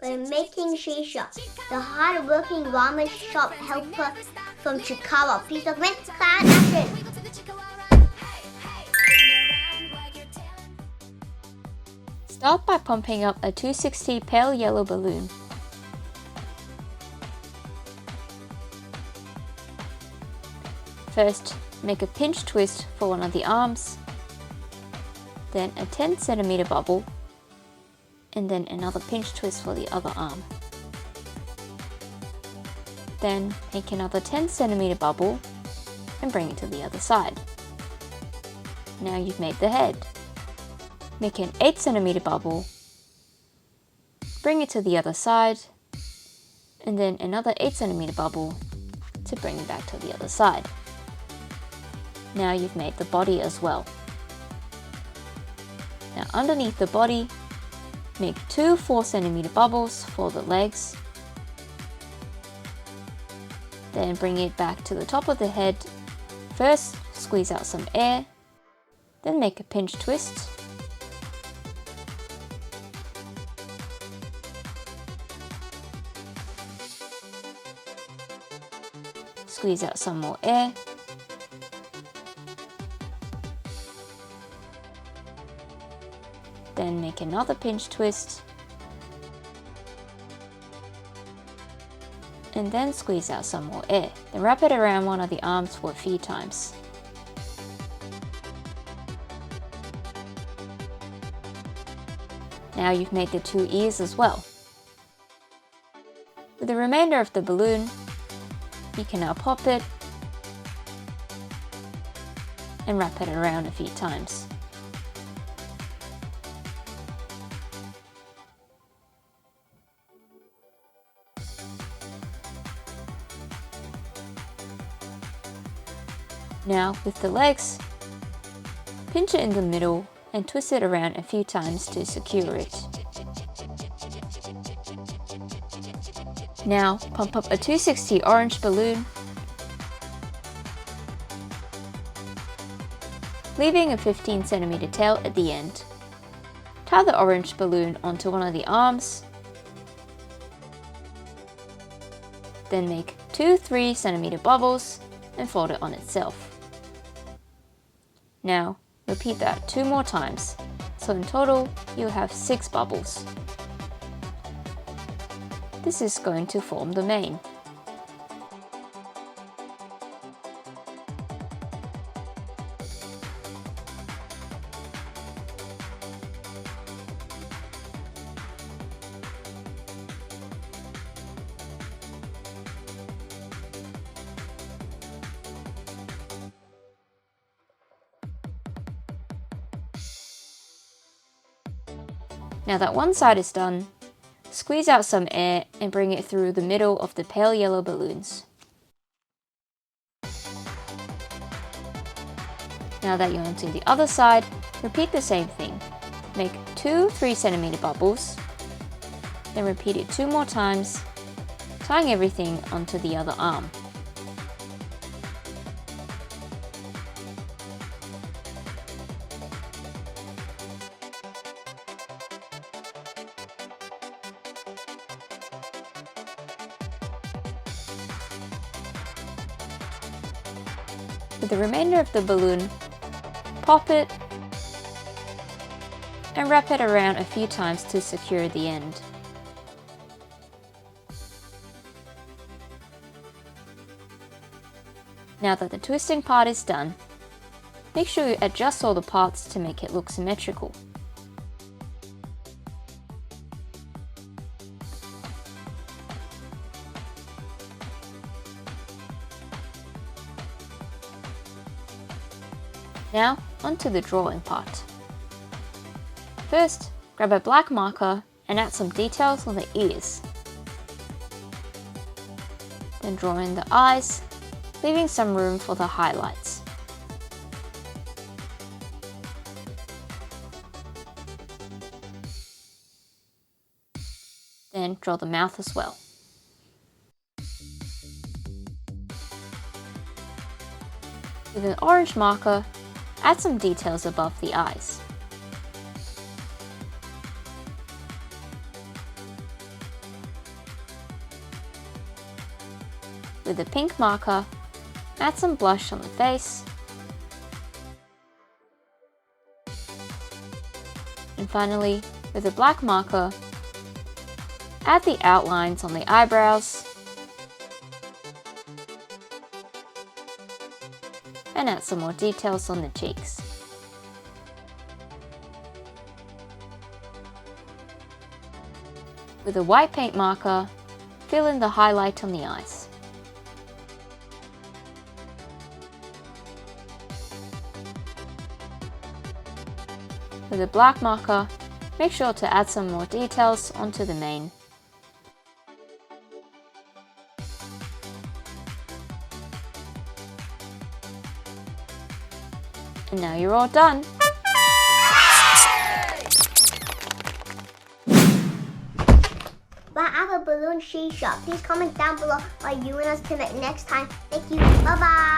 We're making Shisa, the hardworking ramen shop helper from Chiikawa. Please document, plan, action. Start by pumping up a 260 pale yellow balloon. First, make a pinch twist for one of the arms, then a 10 cm bubble, and then another pinch twist for the other arm. Then make another 10 cm bubble and bring it to the other side. Now you've made the head. Make an 8 cm bubble, bring it to the other side, and then another 8 cm bubble to bring it back to the other side. Now you've made the body as well. Now underneath the body, make two 4 cm bubbles for the legs. Then bring it back to the top of the head. First, squeeze out some air, then make a pinch twist. Squeeze out some more air. Then make another pinch twist. And then squeeze out some more air. Then wrap it around one of the arms for a few times. Now you've made the two ears as well. With the remainder of the balloon, you can now pop it and wrap it around a few times. Now with the legs, pinch it in the middle and twist it around a few times to secure it. Now pump up a 260 orange balloon, leaving a 15 cm tail at the end. Tie the orange balloon onto one of the arms, then make two 3 cm bubbles and fold it on itself. Now repeat that 2 more times, so in total you'll have 6 bubbles. This is going to form the mane. Now that one side is done, squeeze out some air and bring it through the middle of the pale yellow balloons. Now that you're onto the other side, repeat the same thing. Make two 3 cm bubbles, then repeat it 2 more times, tying everything onto the other arm. With the remainder of the balloon, pop it and wrap it around a few times to secure the end. Now that the twisting part is done, make sure you adjust all the parts to make it look symmetrical. Now, onto the drawing part. First, grab a black marker and add some details on the ears. Then draw in the eyes, leaving some room for the highlights. Then draw the mouth as well. With an orange marker, add some details above the eyes. With a pink marker, add some blush on the face. And finally, with a black marker, add the outlines on the eyebrows and add some more details on the cheeks. With a white paint marker, fill in the highlight on the eyes. With a black marker, make sure to add some more details onto the mane. And now you're all done! But I have a balloon Shisa. Please comment down below what you want us to make next time. Thank you. Bye bye.